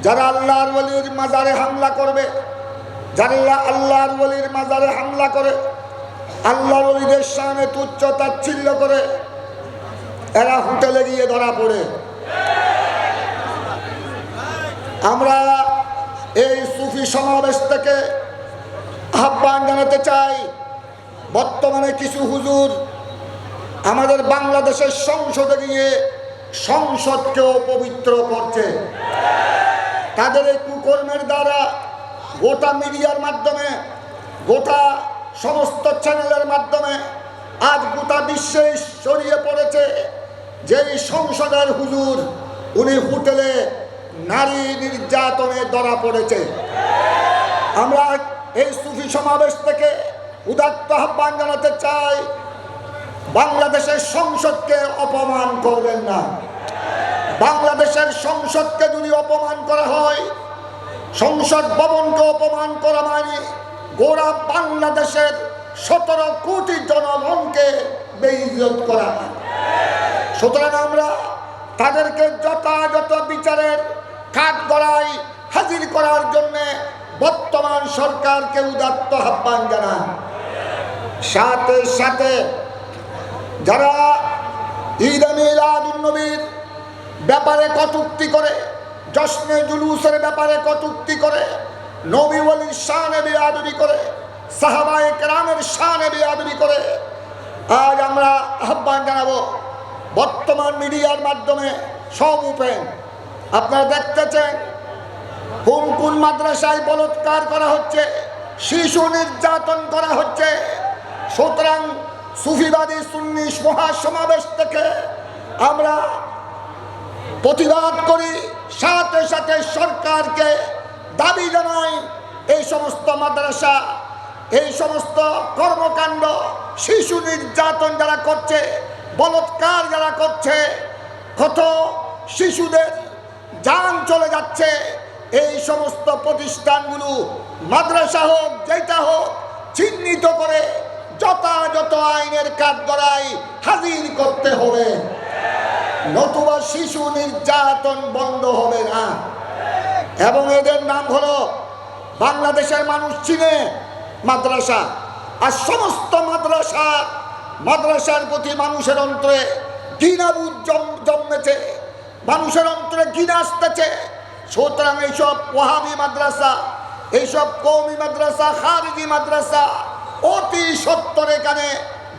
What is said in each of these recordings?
যারা আল্লাহর ওলির মাজারে হামলা করবে, যারা আল্লাহর ওলির মাজারে হামলা করে, আল্লাহর ওলিদের সামনে তুচ্ছ তাচ্ছিল্য করে, এরা হোটেলে গিয়ে ধরা পড়ে। আমরা এই সুফি সমাবেশ থেকে আহ্বান জানাতে চাই, বর্তমানে কিছু হুজুর আমাদের বাংলাদেশের সংসদে গিয়ে সংসদকেও পবিত্র করছে। তাদের এই কুকর্মের দ্বারা গোটা মিডিয়ার মাধ্যমে, গোটা সমস্ত চ্যানেলের মাধ্যমে আজ গোটা বিশ্বে ছড়িয়ে পড়েছে যে সংসদের হুজুর উনি হোটেলে নারী নির্যাতনে ধরা পড়েছে। আমরা এই সুফি সমাবেশ থেকে উদাত্ত আহ্বান জানাতে চাই, বাংলাদেশের সংসদকে অপমান করবেন না। বাংলাদেশের সংসদকে যদি অপমান করা হয়, সংসদ ভবনকে অপমান করা মানে গোটা বাংলাদেশের 17 কোটি জনগণকে বেইজ্জত করা। সুতরাং আমরা তাদেরকে যথাযথ বিচারের কাঠগড়ায় হাজির করার জন্য বর্তমান সরকারকে উদাত্ত আহ্বান জানান। সাথে সাথে যারা ঈদ মিলাদুন নবীর ব্যাপারে কটূক্তি করে, জশ্নে জুলুসের ব্যাপারে কটূক্তি করে, নবী ওয়ালির শানে বেয়াদবি করে, সাহাবায়ে কেরামের শানে বেয়াদবি করে, আজ আমরা আহ্বান জানাবো বর্তমান মিডিয়ার মাধ্যমে সব ওপেন। আপনারা দেখতেছেন কোন কোন মাদ্রাসায় বলৎকার করা হচ্ছে, শিশু নির্যাতন করা হচ্ছে। সুতরাং সুফিবাদী সুন্নি মহাসমাবেশ থেকে আমরা প্রতিবাদ করি, সাথে সাথে সরকারকে দাবি জানাই এই সমস্ত মাদ্রাসা, এই সমস্ত কর্মকাণ্ড, শিশু নির্যাতন যারা করছে, বলৎকার যারা করছে, কত শিশুদের জান চলে যাচ্ছে, এই সমস্ত প্রতিষ্ঠানগুলো মাদ্রাসা হোক যেটা হোক চিহ্নিত করে যথাযথ আইনের কাঠগড়ায় হাজির করতে হবে, নতুবা শিশু নির্যাতন বন্ধ হবে না। এবং এদের নাম হলো বাংলাদেশের মানুষ চিনে মাদ্রাসা। আর সমস্ত মাদ্রাসার প্রতি মানুষের অন্তরে ঘৃণাবোধ জন্মেছে, মানুষের অন্তরে ঘৃণা আসতেছে। সুতরাং এইসব ওয়াহাবি মাদ্রাসা, এইসব কওমি মাদ্রাসা, খারিজি মাদ্রাসা অতি সত্বর এখানে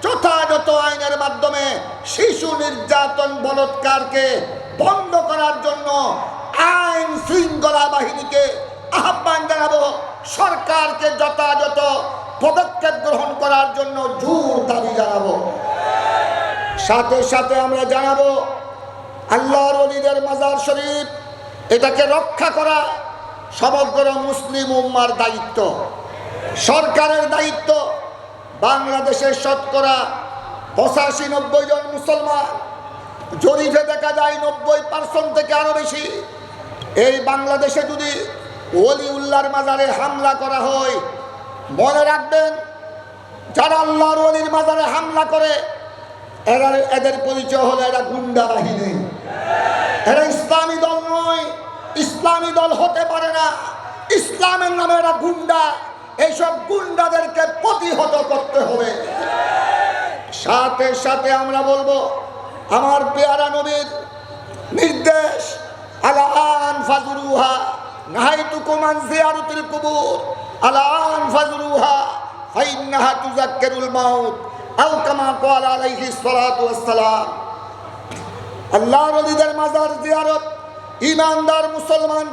যথাযথ আইনের মাধ্যমে শিশু নির্যাতন বলৎকারকে বন্ধ করার জন্য আইন শৃঙ্খলা বাহিনীকে আহ্বান জানাবো, সরকারকে যথাযথ পদক্ষেপ গ্রহণ করার জন্য জোর দাবি জানাবো। সাথে সাথে আমরা জানাবো আল্লাহর ওলিদের মাজার শরীফ এটাকে রক্ষা করা সমগ্র মুসলিম উম্মার দায়িত্ব, সরকারের দায়িত্ব। বাংলাদেশের শতকরা 85-90 জন মুসলমান, জরিপে দেখা যায় 90% থেকে আরো বেশি। এই বাংলাদেশে যদি ওলিউল্লাহর মাজারে হামলা করা হয়, মনে রাখবেন যারা আল্লাহর ওলির মাজারে হামলা করে এদের পরিচয় হলো এরা গুন্ডা বাহিনী। এরা ইসলামী দল নয়, ইসলামী দল হতে পারে না। ইসলামের নামে এরা গুন্ডা। এইসব গুন্ডাদেরকে প্রতিহত করতে হবে। সাথে সাথে আমরা বলবো আমার পেয়ারা নবীর নির্দেশ, আলান ফাজরুহা নাহাইতুকুম আন জিয়ারাতিল কুবুর আলান ফাজরুহা ফাইন্নাহা তুযাক্কিরুল মাউত আও কামা ক্বালা আলাইহিস সালাতু ওয়াস সালাম। আল্লাহর ওলিদের মাজার জিয়ারত, ঈমানদার মুসলমান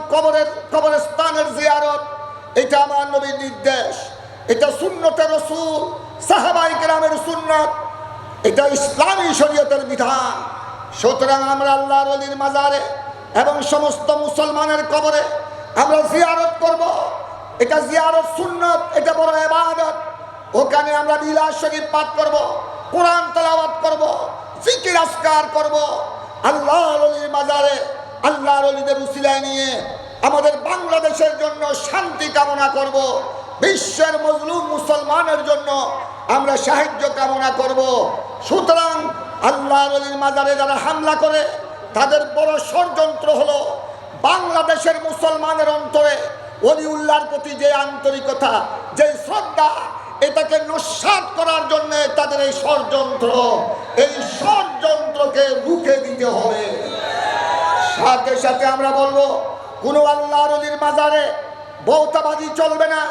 কবরস্থানের জিয়ারত, এটা আমার নবীর নির্দেশ, এটা সুন্নতে রাসূল, সাহাবায়ে কেরামের সুন্নাত, এটা ইসলামী শরীয়তের বিধান। সুতরাং আমরা আল্লাহর ওলির মাজারে এবং সমস্ত মুসলমানের কবরে আমরা জিয়ারত করব। এটা জিয়ারত সুন্নাত, এটা বড় ইবাদত। ওখানে আমরা বিলাস শরীফ পাঠ করব, কোরআন তেলাওয়াত করব, জিকির আজকার করব। আল্লাহর ওলির মাজারে আল্লাহর ওলিদের উসিলায় নিয়ে আমাদের বাংলাদেশের জন্য শান্তি কামনা করব, বিশ্বের মজলুম মুসলমানের জন্য আমরা সাহায্য কামনা করব। সুতরাং আল্লাহর ওলির মাজারে যারা হামলা করে তাদের বড় ষড়যন্ত্র হলো বাংলাদেশের মুসলমানের অন্তরে ওলিউল্লাহর প্রতি যে আন্তরিকতা, যে শ্রদ্ধা, এটাকে নস্যাৎ করার জন্য তাদের এই ষড়যন্ত্রকে রুখে দিতে হবে। সাথে সাথে আমরা বলবো, কোনো আল্লাহর ওলির মাজারে বৌতাবাজি চলবে না,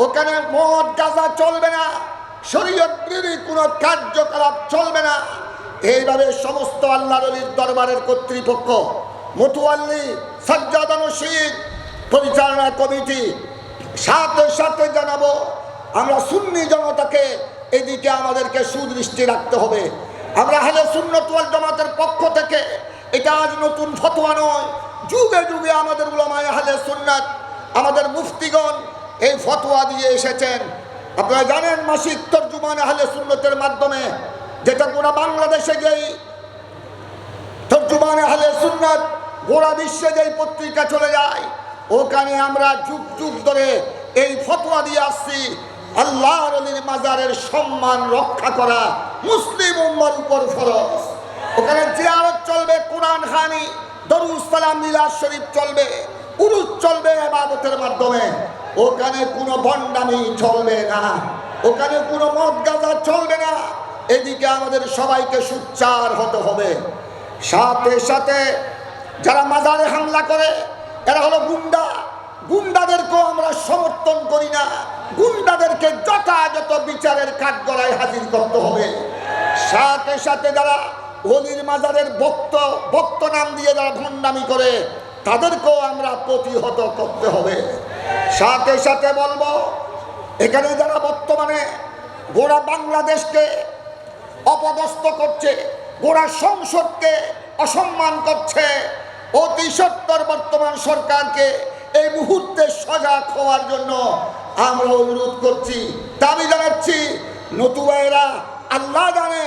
ওখানে মদ গাঁজা চলবে না, শরীয়ত বিরোধী কোনো কার্যকলাপ চলবে না। এইভাবে সমস্ত আল্লাহর ওলির দরবারের কর্তৃপক্ষ, মতুয়াল্লি, সাজ্জাদানুশীন, পরিচালনা কমিটি, সাথে সাথে জানাবো আমরা সুন্নি জনতাকে এদিকে আমাদেরকে সুদৃষ্টি রাখতে হবে। আমরা আহলে সুন্নাত ওয়াল জামাতের পক্ষ থেকে, এটা আজ নতুন ফতোয়া নয়, যুগে যুগে আমাদের উলামায়ে আহলে সুন্নাত, আমাদের মুফতিগণ এই ফতোয়া দিয়ে এসেছেন। আপনারা জানেন মাসিক তরজুমান আহলে সুন্নাতের মাধ্যমে, যেটা গোটা বাংলাদেশে যেই তরজুমান আহলে সুন্নাত, গোটা বিশ্বে যেই পত্রিকা চলে যায়, ওখানে আমরা যুগ যুগ ধরে এই ফতোয়া দিয়ে আসছি, আল্লাহর ওলির মাজারের সম্মান রক্ষা করা মুসলিম উম্মার উপর ফরজ। ওখানে জিয়ারত চলবে, কোরআন খানি, দরুদ সালাম, মিলাদ শরীফ চলবে, উরুস চলবে ইবাদতের মাধ্যমে। ওখানে কোনো ভণ্ডামি চলবে না, ওখানে কোনো মদ গাঁজা চলবে না। এদিকে আমাদের সবাইকে সোচ্চার হতে হবে। সাথে সাথে যারা মাজারে হামলা করে, এরা হলো গুন্ডা। গুন্ডাদেরকেও আমরা সমর্থন করি না। গুন্ডাদেরকে যথাযথ বিচারের কাঠগড়ায় হাজির করতে হবে। সাথে সাথে যারা ওলির মাজারের ভক্ত নাম দিয়ে যারা ভণ্ডামি করে, তাদেরকেও আমরা প্রতিহত করতে হবে। সাথে সাথে বলবো, এখানে যারা বর্তমানে গোটা বাংলাদেশকে অপদস্থ করছে, গোটা সংসদকে অসম্মান করছে, অতি সত্বর বর্তমান সরকারকে এই মুহূর্তে সজাগ হওয়ার জন্য আমরা অনুরোধ করছি, দাবি জানাচ্ছি। নতুবা এরা আল্লাহ জানে,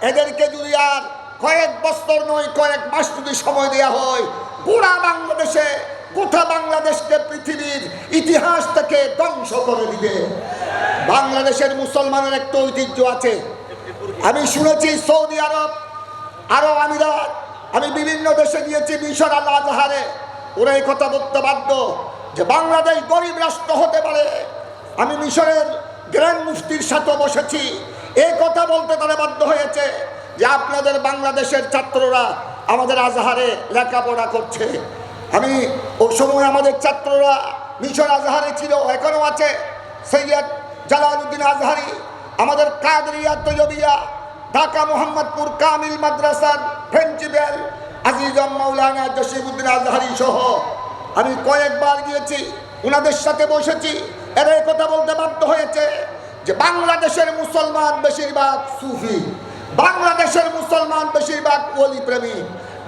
এদেরকে যদি আর কয়েক বছর নয়, কয়েক মাস যদি সময় দেওয়া হয়, গোটা বাংলাদেশকে পৃথিবীর ইতিহাস থেকে ধ্বংস করে দিবে। বাংলাদেশের মুসলমানের একটা ঐতিহ্য আছে। আমি শুনেছি সৌদি আরব, আরব আমিরাত, আমি বিভিন্ন দেশে গিয়েছি, মিশর, আল আজহারে, ওরা এই কথা বলতে বাধ্য যে বাংলাদেশ গরিব রাষ্ট্র হতে পারে। আমি মিশরের গ্র্যান্ড মুফতির সাথে বসেছি, এই কথা বলতে তারা বাধ্য হয়েছে যে আপনাদের বাংলাদেশের ছাত্ররা আমাদের আজহারে লেখাপড়া করছে। আমি ওই সময় আমাদের ছাত্ররা মিশর আজহারে ছিল, এখনও আছে। সৈয়দ জালালউদ্দিন আজহারি, আমাদের কাদরিয়া তৈয়বিয়া, ঢাকা মোহাম্মদপুর কামিল মাদ্রাসার প্রিন্সিপাল আজিজম মাওলানা জসিমউদ্দিন আজহারি সহ আমি কয়েকবার গিয়েছি, ওনাদের সাথে বসেছি। এরা কথা বলতে বাধ্য হয়েছে যে বাংলাদেশের মুসলমান বেশিরভাগ সুফি, বাংলাদেশের মুসলমান বেশিরভাগ ওলি প্রেমী,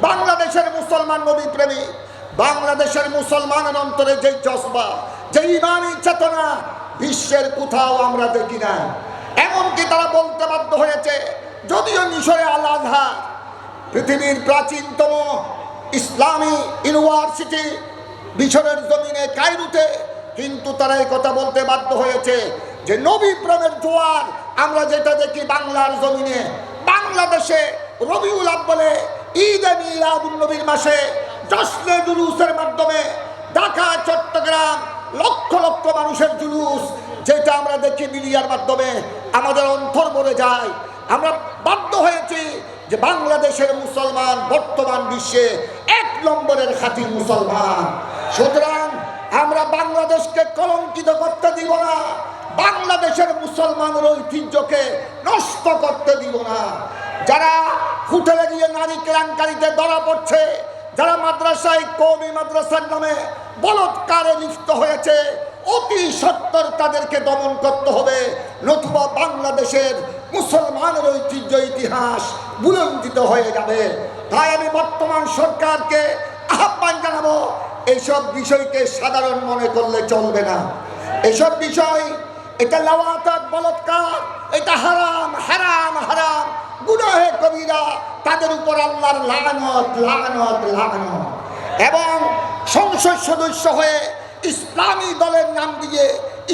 বাংলাদেশের মুসলমান নবী প্রেমী, বাংলাদেশের মুসলমানের অন্তরে যে জজবা, যে ইমানি চেতনা বিশ্বের কোথাও আমরা দেখি না। এমনকি তারা বলতে বাধ্য হয়েছে, যদিও মিশরে আল আজহার পৃথিবীর প্রাচীনতম ইসলামী ইউনিভার্সিটি মিশরের জমিনে কায়রোতে, কিন্তু তারা এই কথা বলতে বাধ্য হয়েছে যে নবী প্রেমের জোয়ার আমরা যেটা দেখি বাংলার জমিনে, বাংলাদেশে রবিউল আউয়ালে ঈদে মিলাদুন নবীর মাসে জশ্নে জুলুসের মাধ্যমে ঢাকা, চট্টগ্রাম লক্ষ লক্ষ মানুষের জুলুস, যেটা আমরা দেখি মিডিয়ার মাধ্যমে, আমাদের অন্তর ভরে যায়। আমরা বাধ্য হয়েছি যে বাংলাদেশের মুসলমান বর্তমান বিশ্বে 1 নম্বরের খাঁটি মুসলমান। সুতরাং আমরা বাংলাদেশকে কলঙ্কিত করতে দিব না, বাংলাদেশের মুসলমানের ঐতিহ্যকে নষ্ট করতে দিব না। যারা হোটেলে গিয়ে নারী কেলেঙ্কারিতে ধরা পড়ছে, যারা মাদ্রাসায় কওমি মাদ্রাসার নামে বলৎকারে লিপ্ত হয়েছে, অতি সত্বর তাদেরকে দমন করতে হবে, নতুবা বাংলাদেশের মুসলমানের ঐতিহ্য ইতিহাস বুলন্দিত হয়ে যাবে। তাই আমি বর্তমান সরকারকে আহ্বান জানাবো, এইসব বিষয়কে সাধারণ মনে করলে চলবে না। এসব বিষয়, এটা লাওয়াতাত, বলৎকার, এটা হারাম হারাম হারাম, গুনাহে কবিরা, তাদের উপর আল্লাহর লানত লানত লানত। এবং সংসদ সদস্য হয়ে ইসলামী দলের নাম দিয়ে,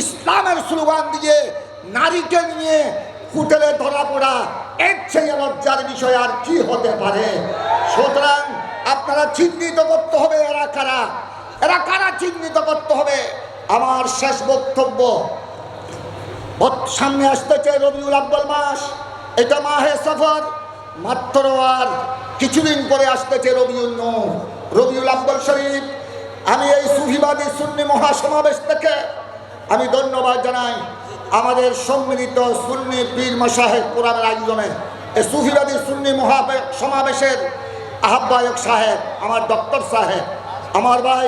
ইসলামের স্লোগান দিয়ে নারীকে নিয়ে হোটেলে ধরা পড়া, এর চেয়ে লজ্জার বিষয় আর কি হতে পারে? সুতরাং আপনারা চিহ্নিত করতে হবে এরা কারা, এরা কারা চিহ্নিত করতে হবে। আমার শেষ বক্তব্য, সামনে আসতেছে রবিউল আব্বাল মাস, এটা মাহে সফর, মাত্র আর কিছুদিন পরে আসতেছে রবিউল নূর, রবিউল আব্বাল শরীফ। আমি এই সুফিবাদী সুন্নি মহাসমাবেশ থেকে আমি ধন্যবাদ জানাই আমাদের সম্মিলিত সুন্নি পীর মাশায়েখ কোরআনের আয়োজনে এই সুফিবাদী সুন্নি সমাবেশের আহ্বায়ক সাহেব, আমার ডক্টর সাহেব, আমার ভাই,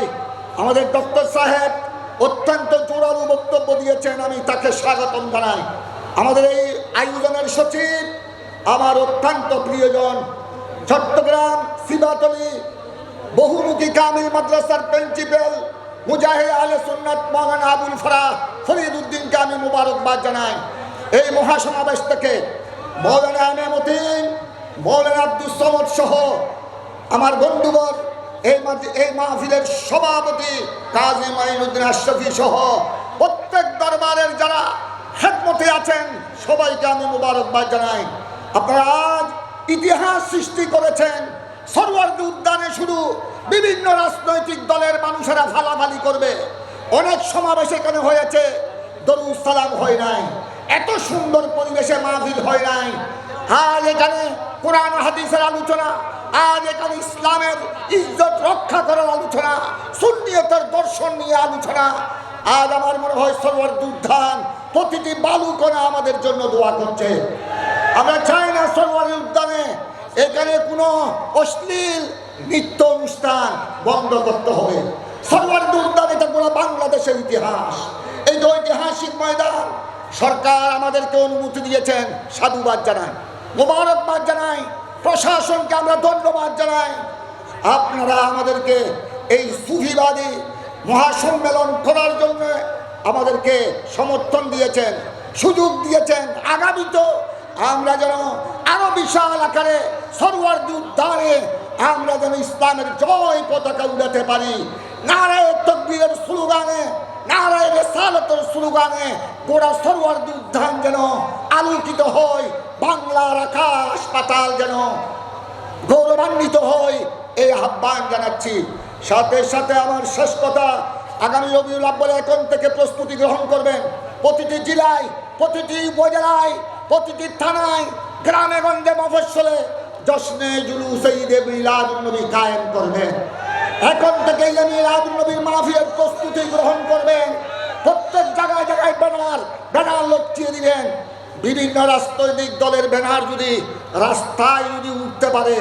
আমাদের ডক্টর সাহেব অত্যন্ত জোরালো বক্তব্য দিয়েছেন, আমি তাকে স্বাগতম জানাই। আমাদের এই আয়োজনের সচিব আমার অত্যন্ত প্রিয়জন, চট্টগ্রাম সিবাতলী বহুমুখী কামিল মাদ্রাসার প্রিন্সিপাল মুজাহিদ আলে সুন্নাত মাওলানা আবুল ফরাহ ফরিদ উদ্দিনকে আমি মুবারকবাদ জানাই। এই মহাসমাবেশ থেকে মৌলানা এনামুদ্দিন, মৌলানা আব্দুস সামাদ সহ আমার বন্ধুবর, এই মাহফিলের সভাপতি কাজী মাইনুদ্দিন আশরাফি সহ প্রত্যেক দরবারের যারা খেদমতে আছেন সবাইকে আমি মুবারকবাদ জানাই। আপনারা আজ ইতিহাস সৃষ্টি করেছেন। সরওয়ার্দী উদ্যানে শুধু বিভিন্ন রাজনৈতিক দলের মানুষেরা ফালাফালি করবে, অনেক সমাবেশ এখানে হয়েছে, দরুদ সালাম হয় নাই, এত সুন্দর পরিবেশে মাহফিল হয় নাই। আজ এখানে কোরআন হাদিসের আলোচনা, আজ এখানে ইসলামের ইজ্জত রক্ষা করার আলোচনা, সুন্নিয়তের দর্শন নিয়ে আলোচনা। আজ আমার মনে হয় সরওয়ার্দী উদ্যান প্রতিটি বালুকণা আমাদের জন্য দোয়া করছে। আমরা চাই না সরওয়ার্দী উদ্যানে এখানে কোনো অশ্লীল নৃত্য অনুষ্ঠান বন্ধ করতে হবে। সরওয়ার্দী উদ্যান এটা পুরো বাংলাদেশের ইতিহাস, এই যে ঐতিহাসিক ময়দান সরকার আমাদেরকে অনুমতি দিয়েছেন, সাধুবাদ জানাই, মোবারকবাদ জানাই, প্রশাসনকে আমরা ধন্যবাদ জানাই। আপনারা আমাদেরকে এই সুফিবাদী মহাসম্মেলন করার জন্য আমাদেরকে সমর্থন দিয়েছেন, সুযোগ দিয়েছেন। আগামীতেও আমরা যেন আরো বিশাল আকারে সরওয়ার্দী উদ্যানে আমরা যেন ইসলামের জয় পতাকা উড়াতে পারি। নারায়ে তাকবীরের স্লোগানে, নারায়ে রিসালাতের স্লোগানে গোটা সরওয়ার্দী উদ্যান যেন আলোকিত হয়, বাংলার আকাশ পাতাল যেন গৌরবান্বিত হয়, এই আহ্বান জানাচ্ছি। সাথে সাথে আমার শেষ কথা, আগামী রবিউল আব্বাল এখন থেকে প্রস্তুতি গ্রহণ করবেন। প্রতিটি জেলায়, প্রতিটি উপজেলায়, প্রতিটি থানায়, গ্রামে গঞ্জে মফস্বলে জশ্নে জুলুসে ঈদে মিলাদুন নবী কায়েম করবেন। এখন থেকে ঈদে মিলাদুন নবীর মাহফিলের প্রস্তুতি গ্রহণ করবেন। প্রত্যেক জায়গায় জায়গায় ব্যানার লটকিয়ে দিবেন। বিভিন্ন রাজনৈতিক দলের ব্যানার যদি রাস্তায় যদি উঠতে পারে,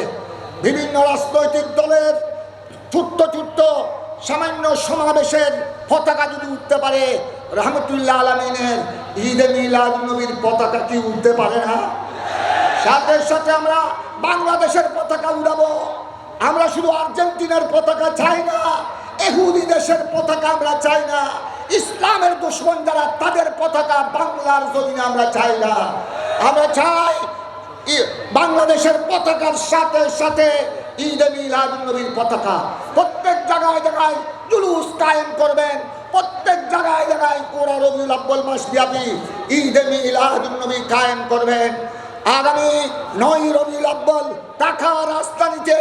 বিভিন্ন রাজনৈতিক দলের ছোট্ট ছোট্ট সামান্য সমাবেশের পতাকা যদি উঠতে পারে, রহমতুল্লাহ আলামিনের ঈদে মিলাদুন নবীর পতাকা কি উঠতে পারে না? সাথে সাথে আমরা বাংলাদেশের পতাকা উড়াবো। আমরা শুধু আর্জেন্টিনার পতাকা চাই না, ইহুদি দেশের পতাকা আমরা চাই না, ইসলামের দুশমন যারা তাদের পতাকা বাংলার জমিনে আমরা চাই না। আমরা চাই বাংলাদেশের পতাকার সাথে সাথে ঈদে মিলাদুন নবীর পতাকা। প্রত্যেক জায়গায় জায়গায় জুলুস কায়েম করবেন, প্রত্যেক জায়গায় জায়গায় পুরো রবিউল আব্বাল মাস ব্যাপী ঈদে মিলাদুন নবী কায়েম করবেন। আগামী 9 রবিউল আব্বাল ঢাকা রাজধানীতে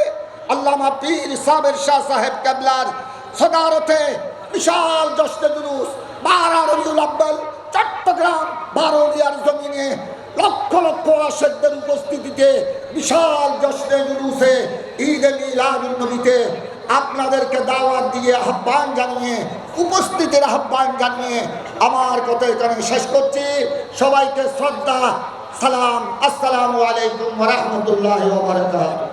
আল্লামা পীর সাবের শাহ সাহেব কেবলার সদারতে বিশাল জশ্নে জুলুস। 12 রবিউল আব্বাল চট্টগ্রাম বারোলিয়ার জমিনে লক্ষ লক্ষ আশেকদের উপস্থিতিতে বিশাল জশ্নে জুলুসে ঈদে মিলাদুন নবীতে আপনাদেরকে দাওয়াত দিয়ে আহ্বান জানিয়ে, উপস্থিতির আহ্বান জানিয়ে আমার কথা এখানে শেষ করছি। সবাইকে শ্রদ্ধা, সালাম, আসসালামু আলাইকুম ওয়া রাহমাতুল্লাহি ওয়া বারাকাতুহু।